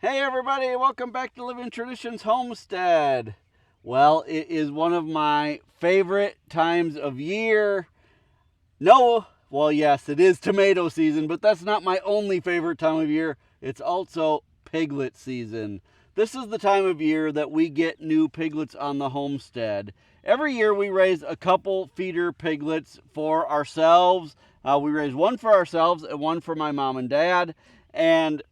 Hey everybody, welcome back to Living Traditions Homestead. Well, it is one of my favorite times of year. Yes, it is tomato season, but that's not my only favorite time of year. It's also piglet season. This is the time of year that we get new piglets on the homestead. Every year we raise a couple feeder piglets for ourselves. We raise one for ourselves and one for my mom and dad. And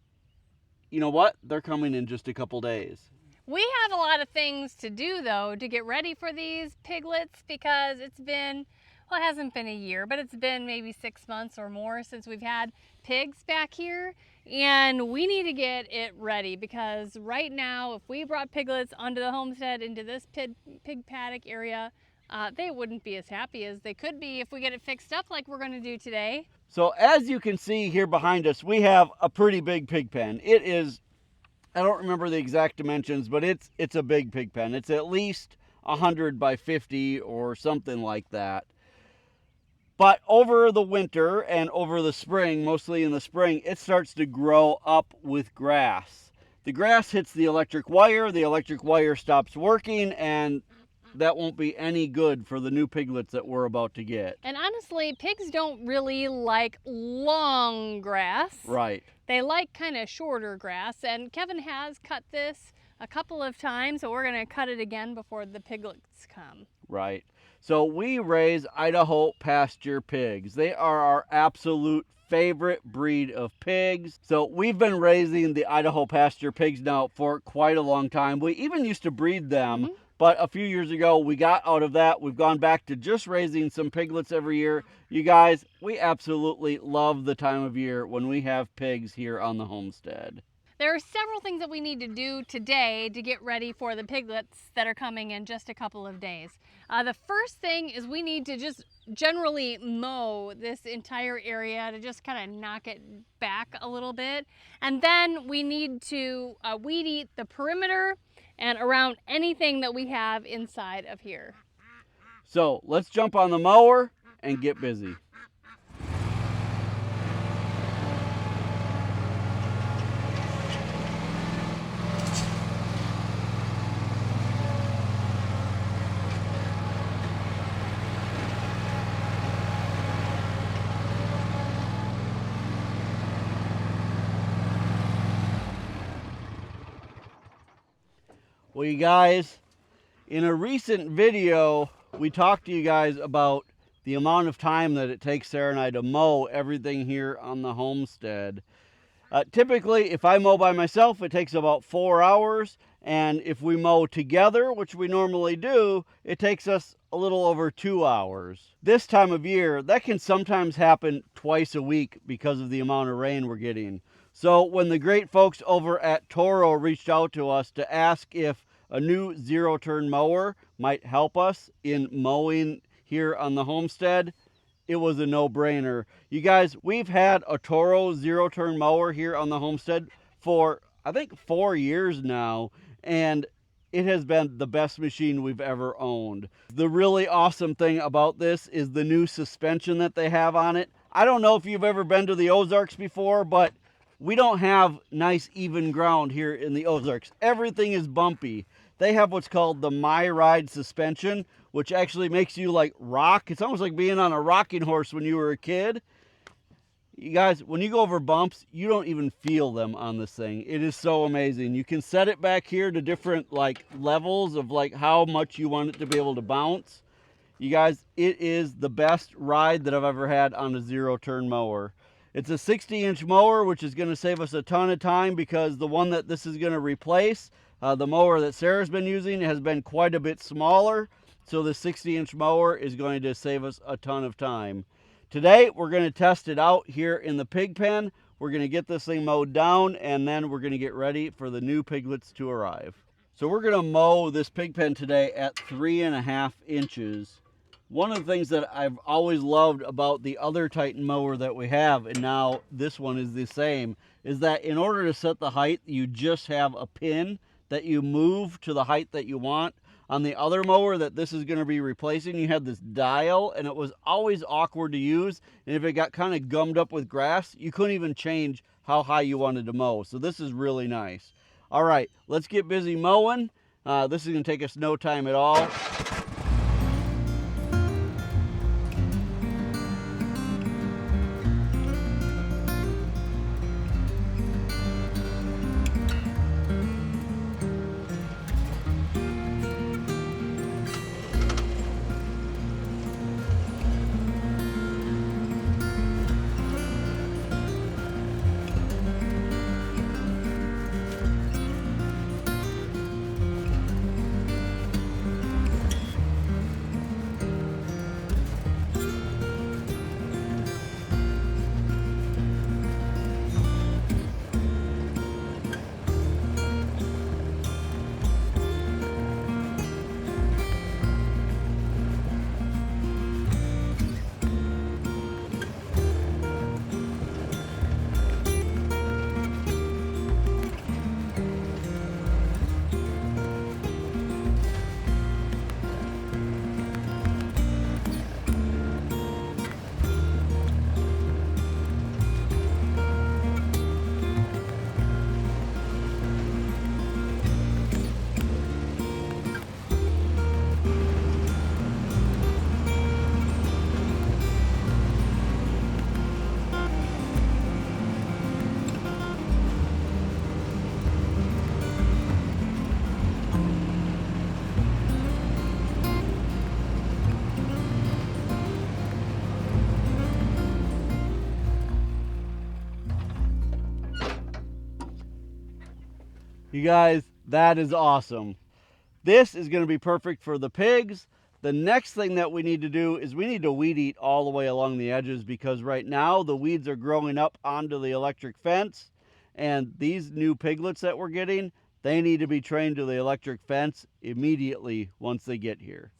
you know what? They're coming in just a couple days. We have a lot of things to do though to get ready for these piglets because it hasn't been a year, but it's been maybe 6 months or more since we've had pigs back here, and we need to get it ready because right now if we brought piglets onto the homestead into this pig paddock area, they wouldn't be as happy as they could be if we get it fixed up like we're going to do today. So as you can see here behind us, we have a pretty big pig pen. It is, I don't remember the exact dimensions, but it's a big pig pen. It's at least 100 by 50 or something like that. But over the winter and over the spring, mostly in the spring, it starts to grow up with grass. The grass hits the electric wire stops working, and that won't be any good for the new piglets that we're about to get. And honestly, pigs don't really like long grass. Right. They like kind of shorter grass, and Kevin has cut this a couple of times, so we're going to cut it again before the piglets come. Right. So we raise Idaho pasture pigs. They are our absolute favorite breed of pigs. So we've been raising the Idaho pasture pigs now for quite a long time. We even used to breed them. But a few years ago, we got out of that. We've gone back to just raising some piglets every year. You guys, we absolutely love the time of year when we have pigs here on the homestead. There are several things that we need to do today to get ready for the piglets that are coming in just a couple of days. The first thing is we need to just generally mow this entire area to just kind of knock it back a little bit. And then we need to weed eat the perimeter and around anything that we have inside of here. So let's jump on the mower and get busy. Well, you guys, in a recent video, we talked to you guys about the amount of time that it takes Sarah and I to mow everything here on the homestead. Typically, if I mow by myself, it takes about 4 hours. And if we mow together, which we normally do, it takes us a little over 2 hours. This time of year, that can sometimes happen twice a week because of the amount of rain we're getting. So when the great folks over at Toro reached out to us to ask if a new zero-turn mower might help us in mowing here on the homestead, it was a no-brainer. You guys, we've had a Toro zero-turn mower here on the homestead for, I think, 4 years now, and it has been the best machine we've ever owned. The really awesome thing about this is the new suspension that they have on it. I don't know if you've ever been to the Ozarks before, but we don't have nice even ground here in the Ozarks. Everything is bumpy. They have what's called the My Ride suspension, which actually makes you like rock. It's almost like being on a rocking horse when you were a kid. You guys, when you go over bumps, you don't even feel them on this thing. It is so amazing. You can set it back here to different like levels of like how much you want it to be able to bounce. You guys, it is the best ride that I've ever had on a zero-turn mower. It's a 60-inch mower, which is going to save us a ton of time because the one that this is going to replace, the mower that Sarah's been using, has been quite a bit smaller. So the 60-inch mower is going to save us a ton of time. Today, we're going to test it out here in the pig pen. We're going to get this thing mowed down, and then we're going to get ready for the new piglets to arrive. So we're going to mow this pig pen today at 3.5 inches. One of the things that I've always loved about the other Titan mower that we have, and now this one is the same, is that in order to set the height, you just have a pin that you move to the height that you want. On the other mower that this is going to be replacing, you had this dial, and it was always awkward to use. And if it got kind of gummed up with grass, you couldn't even change how high you wanted to mow. So this is really nice. All right, let's get busy mowing. This is going to take us no time at all. You guys, that is awesome. This is going to be perfect for the pigs. The next thing that we need to do is we need to weed eat all the way along the edges, because right now the weeds are growing up onto the electric fence, and these new piglets that we're getting, they need to be trained to the electric fence immediately once they get here.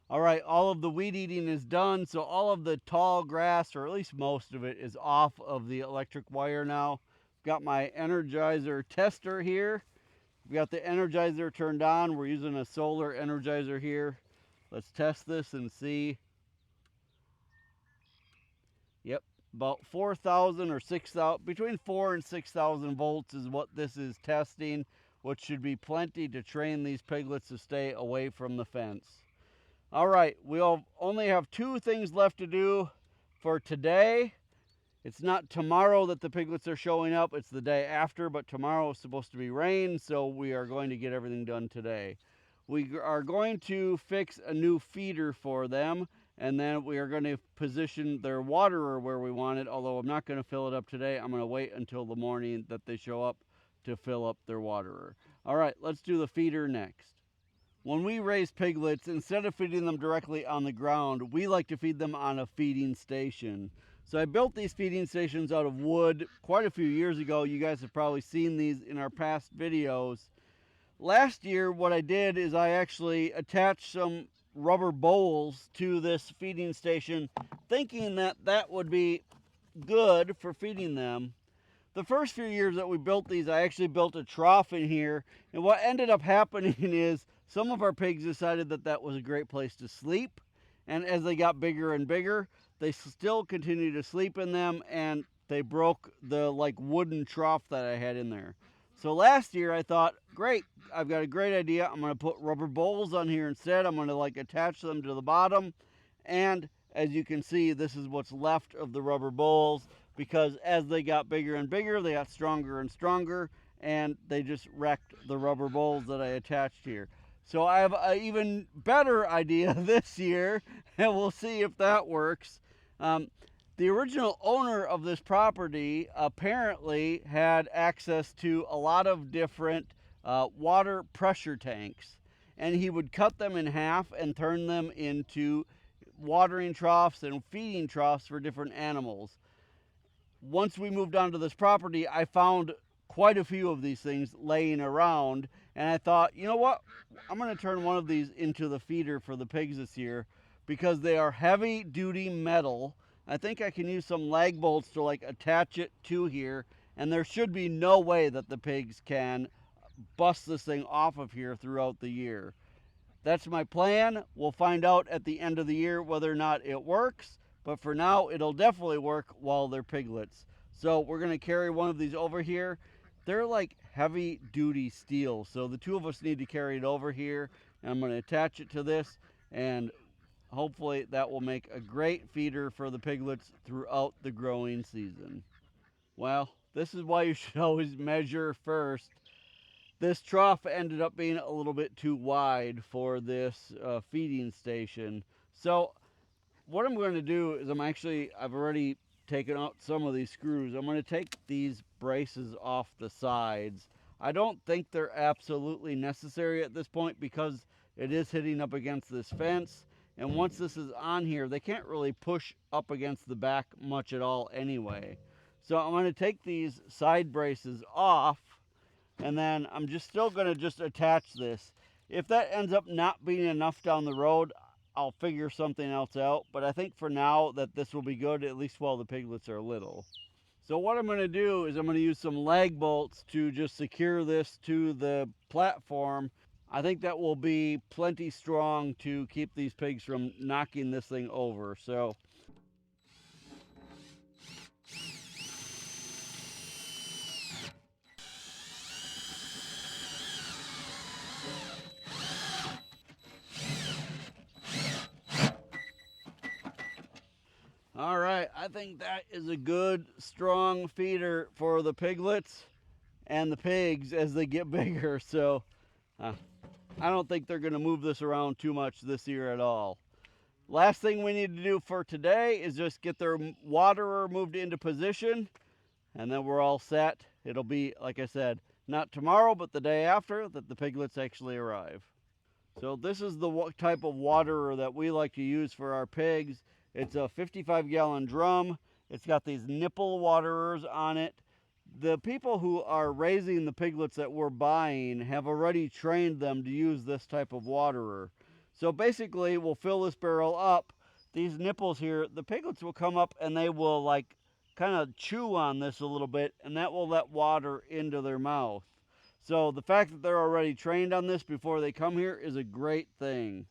All right, all of the weed eating is done, so all of the tall grass, or at least most of it, is off of the electric wire now. Got my Energizer tester here. We got the Energizer turned on. We're using a solar Energizer here. Let's test this and see. Yep, about 4,000 or 6,000, between 4 and 6,000 volts is what this is testing, which should be plenty to train these piglets to stay away from the fence. All right, we'll only have 2 things left to do for today. It's not tomorrow that the piglets are showing up, it's the day after, but tomorrow is supposed to be rain, so we are going to get everything done today. We are going to fix a new feeder for them, and then we are going to position their waterer where we want it, although I'm not going to fill it up today. I'm going to wait until the morning that they show up to fill up their waterer. All right, let's do the feeder next. When we raise piglets, instead of feeding them directly on the ground, we like to feed them on a feeding station. So I built these feeding stations out of wood quite a few years ago. You guys have probably seen these in our past videos. Last year, what I did is I actually attached some rubber bowls to this feeding station, thinking that that would be good for feeding them. The first few years that we built these, I actually built a trough in here, and what ended up happening is some of our pigs decided that that was a great place to sleep, and as they got bigger and bigger, they still continued to sleep in them, and they broke the wooden trough that I had in there. So last year I thought, great, I've got a great idea. I'm going to put rubber bowls on here instead. I'm going to attach them to the bottom, and as you can see, this is what's left of the rubber bowls, because as they got bigger and bigger, they got stronger and stronger, and they just wrecked the rubber bowls that I attached here. So I have an even better idea this year, and we'll see if that works. The original owner of this property apparently had access to a lot of different water pressure tanks, and he would cut them in half and turn them into watering troughs and feeding troughs for different animals. once we moved onto this property, I found quite a few of these things laying around, and I thought, you know what, I'm going to turn one of these into the feeder for the pigs this year because they are heavy duty metal. I think I can use some lag bolts to like attach it to here, and there should be no way that the pigs can bust this thing off of here throughout the year. That's my plan. We'll find out at the end of the year whether or not it works, but for now it'll definitely work while they're piglets. So we're going to carry one of these over here. They're like heavy duty steel, so the two of us need to carry it over here, and I'm going to attach it to this, and hopefully that will make a great feeder for the piglets throughout the growing season. Well, this is why you should always measure first. This trough ended up being a little bit too wide for this feeding station. So what I'm going to do is I've already taken out some of these screws. I'm going to take these braces off the sides. I don't think they're absolutely necessary at this point because it is hitting up against this fence. And once this is on here, they can't really push up against the back much at all anyway. So I'm going to take these side braces off, and then I'm still going to attach this. If that ends up not being enough down the road, I'll figure something else out, but I think for now that this will be good, at least while the piglets are little. So what I'm going to do is I'm going to use some lag bolts to just secure this to the platform. I think that will be plenty strong to keep these pigs from knocking this thing over. So all right, I think that is a good, strong feeder for the piglets and the pigs as they get bigger. So I don't think they're going to move this around too much this year at all. Last thing we need to do for today is just get their waterer moved into position, and then we're all set. It'll be, like I said, not tomorrow, but the day after that the piglets actually arrive. So this is the type of waterer that we like to use for our pigs. It's a 55-gallon drum. It's got these nipple waterers on it. The people who are raising the piglets that we're buying have already trained them to use this type of waterer. So basically, we'll fill this barrel up. These nipples here, the piglets will come up and they will like kind of chew on this a little bit, and that will let water into their mouth. So the fact that they're already trained on this before they come here is a great thing.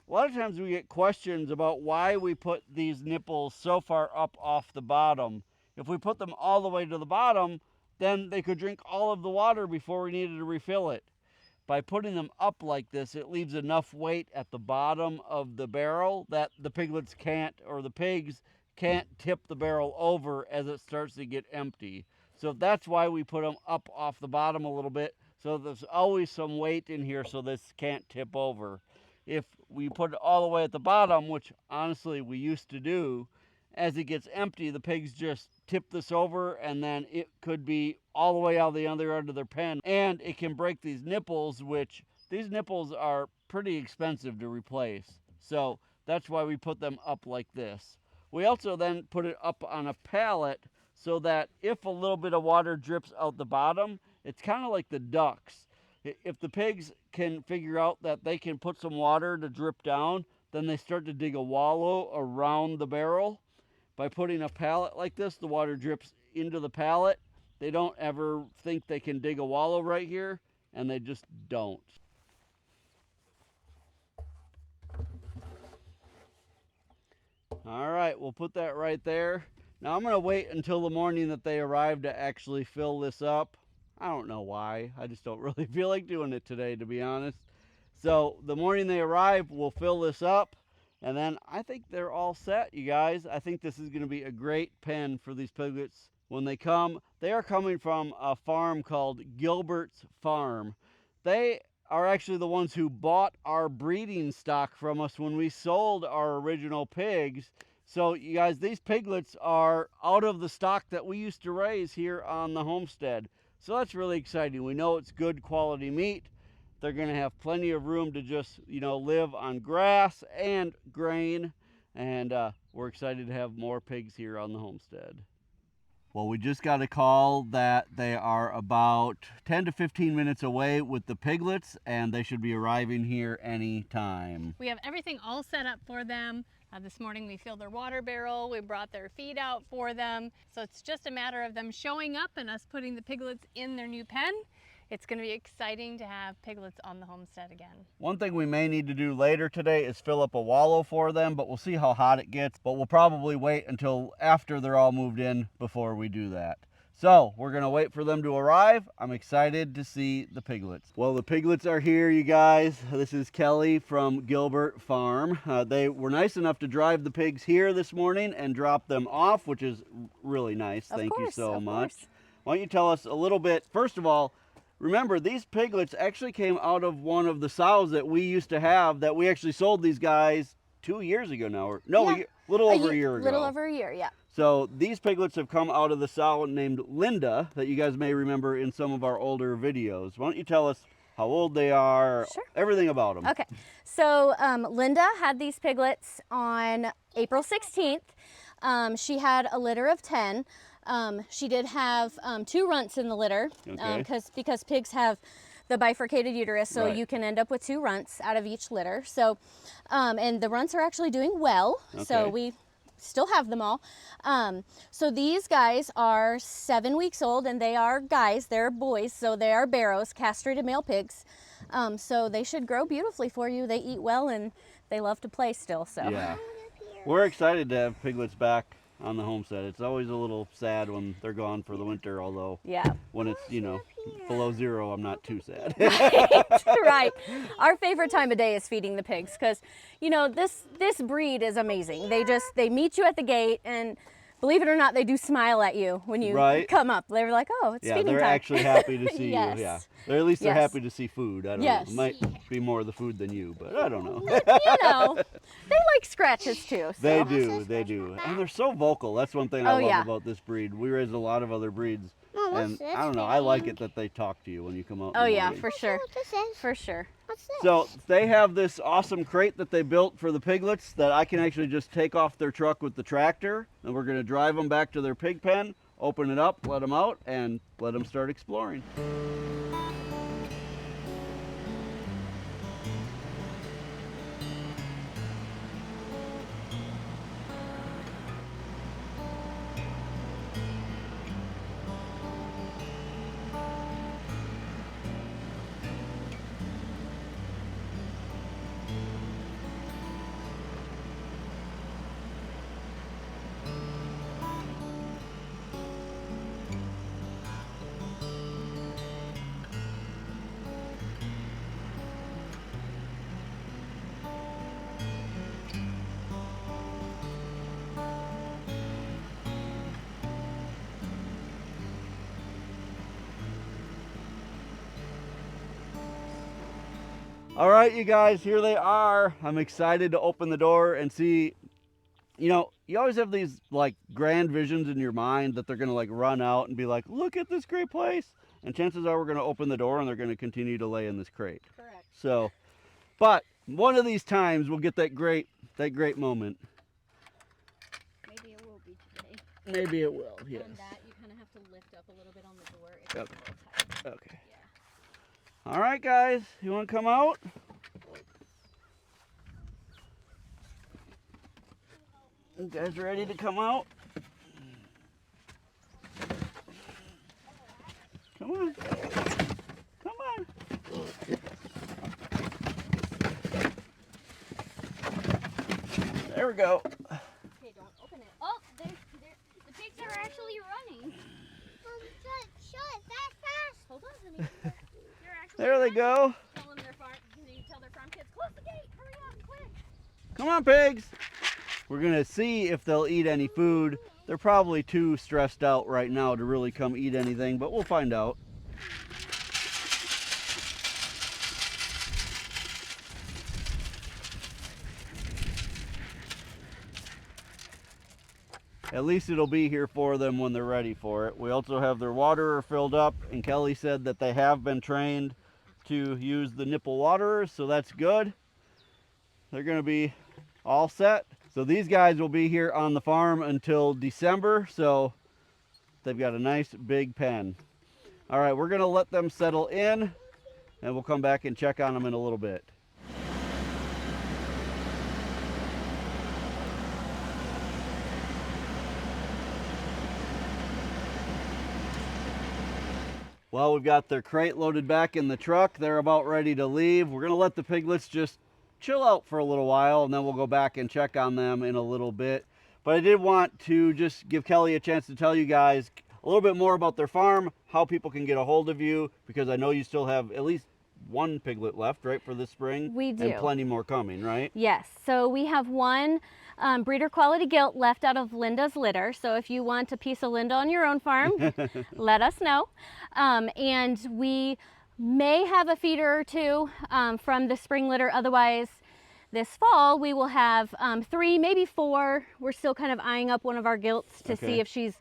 A lot of times we get questions about why we put these nipples so far up off the bottom. If we put them all the way to the bottom, then they could drink all of the water before we needed to refill it. By putting them up like this, it leaves enough weight at the bottom of the barrel that the piglets can't, or the pigs can't tip the barrel over as it starts to get empty. So that's why we put them up off the bottom a little bit, so there's always some weight in here so this can't tip over. If we put it all the way at the bottom, which honestly we used to do, as it gets empty, the pigs just tip this over, and then it could be all the way out the other end of their pen, and it can break these nipples, which these nipples are pretty expensive to replace. So that's why we put them up like this. We also then put it up on a pallet so that if a little bit of water drips out the bottom, it's kind of like the ducks. If the pigs can figure out that they can put some water to drip down, then they start to dig a wallow around the barrel. By putting a pallet like this, the water drips into the pallet. They don't ever think they can dig a wallow right here, and they just don't. All right, we'll put that right there. Now I'm going to wait until the morning that they arrive to actually fill this up. I don't know why. I just don't really feel like doing it today, to be honest. So the morning they arrive, we'll fill this up. And then I think they're all set, you guys. I think this is going to be a great pen for these piglets when they come. They are coming from a farm called Gilbert Farm. They are actually the ones who bought our breeding stock from us when we sold our original pigs. So you guys, these piglets are out of the stock that we used to raise here on the homestead. So that's really exciting. We know it's good quality meat. They're going to have plenty of room to just, live on grass and grain. And we're excited to have more pigs here on the homestead. Well, we just got a call that they are about 10 to 15 minutes away with the piglets, and they should be arriving here any time. We have everything all set up for them. This morning we filled their water barrel, we brought their feed out for them. So it's just a matter of them showing up and us putting the piglets in their new pen. It's going to be exciting to have piglets on the homestead again. One thing we may need to do later today is fill up a wallow for them, but we'll see how hot it gets. But we'll probably wait until after they're all moved in before we do that. So we're gonna wait for them to arrive. I'm excited to see the piglets. Well, the piglets are here, you guys. This is Kelly from Gilbert Farm. They were nice enough to drive the pigs here this morning and drop them off, which is really nice. Thank you so much. Why don't you tell us a little bit, first of all, remember, these piglets actually came out of one of the sows that we used to have that we actually sold these guys 2 years ago now. Or, no, yeah, a little over a year ago. Little over a year, yeah. So these piglets have come out of the sow named Linda that you guys may remember in some of our older videos. Why don't you tell us how old they are, sure, everything about them. Okay, so Linda had these piglets on April 16th. She had a litter of 10. She did have 2 runts in the litter, because pigs have the bifurcated uterus, so you can end up with 2 runts out of each litter. So, and the runts are actually doing well, so we still have them all. So these guys are 7 weeks old, and they are guys, they're boys, so they are barrows, castrated male pigs. So they should grow beautifully for you. They eat well and they love to play still. So yeah, we're excited to have piglets back on the homestead. It's always a little sad when they're gone for the winter, although when it's, you know, below 0, I'm not too sad. Right. Our favorite time of day is feeding the pigs because, you know, this breed is amazing. They meet you at the gate, and believe it or not, they do smile at you when you come up. They're like, oh, it's feeding time. Yeah, they're actually happy to see you. Yeah. Or at least they're happy to see food. I don't know. It might be more the food than you, but I don't know. You know, they like scratches too. So. They do. And they're so vocal. That's one thing I love about this breed. We raise a lot of other breeds. And I don't know, I like it that they talk to you when you come out. Oh yeah, for sure. For sure. So they have this awesome crate that they built for the piglets that I can actually just take off their truck with the tractor, and we're going to drive them back to their pig pen, open it up, let them out, and let them start exploring. All right, you guys, here they are. I'm excited to open the door and see, you know, you always have these like grand visions in your mind that they're going to like run out and be like, look at this great place. And chances are we're going to open the door and they're going to continue to lay in this crate. Correct. So, but one of these times we'll get that great moment. Maybe it will be today. Maybe it will, yes. On that, you kind of have to lift up a little bit on the door. It's a little tight. Okay. All right, guys, you want to come out? You guys ready to come out? Come on. Come on. There we go. Okay, don't open it. Oh, the pigs are actually running. Shut that fast. Hold on, honey. There they go. Tell their farm kids, close the gate. Hurry up, quick. Come on, pigs. We're going to see if they'll eat any food. They're probably too stressed out right now to really come eat anything, but we'll find out. At least it'll be here for them when they're ready for it. We also have their waterer filled up, and Kelly said that they have been trained to use the nipple waterers, so that's good. They're going to be all set. So these guys will be here on the farm until December, so They've got a nice big pen. All right, we're gonna let them settle in and we'll come back and check on them in a little bit. Well, we've got their crate loaded back in the truck. They're about ready to leave. We're gonna let the piglets just chill out for a little while and then we'll go back and check on them in a little bit. But I did want to just give Kelly a chance to tell you guys a little bit more about their farm, how people can get a hold of you, because I know you still have at least one piglet left, right, for this spring? We do. And plenty more coming, right? Yes, so we have one breeder quality gilt left out of Linda's litter. So if you want a piece of Linda on your own farm, let us know. And we may have a feeder or two from the spring litter. Otherwise, this fall we will have 3, maybe 4. We're still kind of eyeing up one of our gilts to see if she's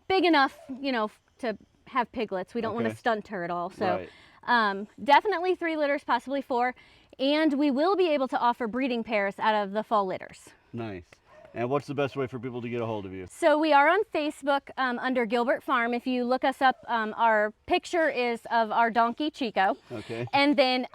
big enough, you know, to have piglets. We don't want to stunt her at all. So definitely 3 litters, possibly 4. And we will be able to offer breeding pairs out of the fall litters. Nice. And what's the best way for people to get a hold of you? So we are on Facebook under Gilbert Farm. If you look us up, our picture is of our donkey, Chico. Okay. And then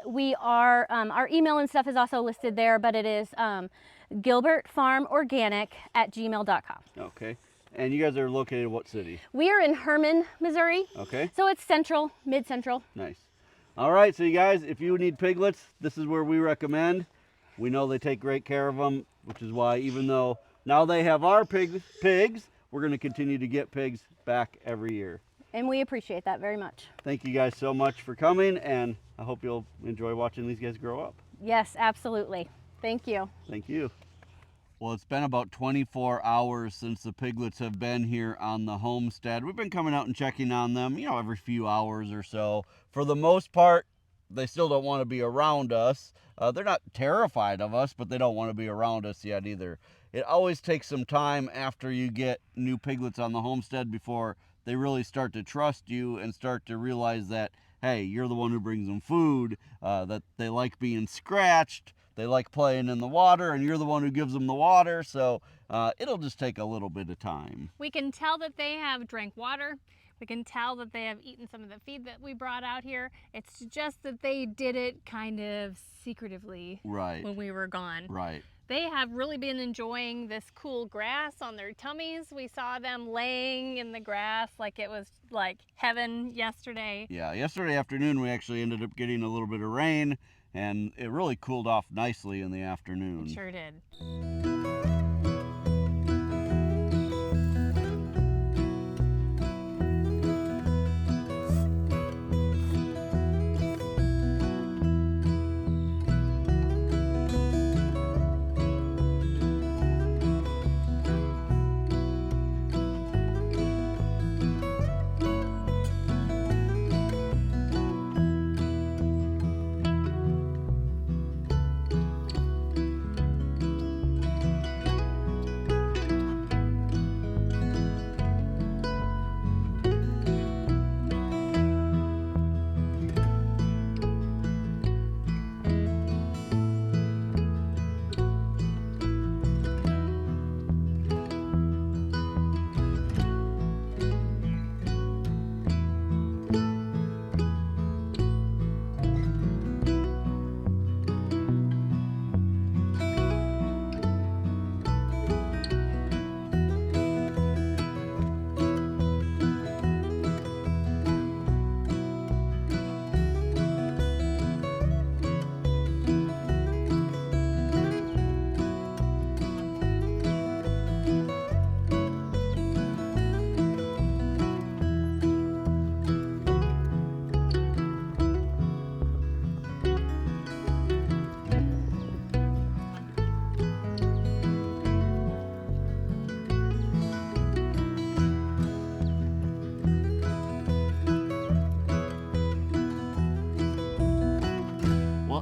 we are, our email and stuff is also listed there, but it is gilbertfarmorganic@gmail.com. Okay. And you guys are located in what city? We are in Herman, Missouri. Okay. So it's central, mid-central. Nice. All right, so you guys, if you need piglets, this is where we recommend. We know they take great care of them, which is why even though now they have our pigs, we're going to continue to get pigs back every year. And we appreciate that very much. Thank you guys so much for coming, and I hope you'll enjoy watching these guys grow up. Yes, absolutely. Thank you. Thank you. Well, it's been about 24 hours since the piglets have been here on the homestead. We've been coming out and checking on them, you know, every few hours or so. For the most part, they still don't want to be around us. They're not terrified of us, but they don't want to be around us yet either. It always takes some time after you get new piglets on the homestead before they really start to trust you and start to realize that, hey, you're the one who brings them food, that they like being scratched, they like playing in the water, and you're the one who gives them the water. So it'll just take a little bit of time. We can tell that they have drank water. We can tell that they have eaten some of the feed that we brought out here. It's just that they did it kind of secretively when we were gone. Right. They have really been enjoying this cool grass on their tummies. We saw them laying in the grass like it was like heaven yesterday. Yeah, yesterday afternoon we actually ended up getting a little bit of rain, and it really cooled off nicely in the afternoon. It sure did.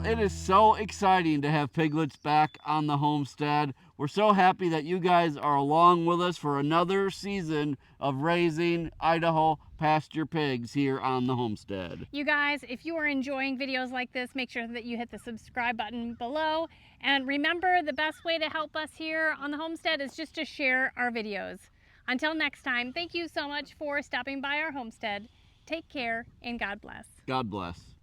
It is so exciting to have piglets back on the homestead. We're so happy that you guys are along with us for another season of raising Idaho pasture pigs here on the homestead. You guys, if you are enjoying videos like this, make sure that you hit the subscribe button below. And remember, the best way to help us here on the homestead is just to share our videos. Until next time, thank you so much for stopping by our homestead. Take care and God bless. God bless.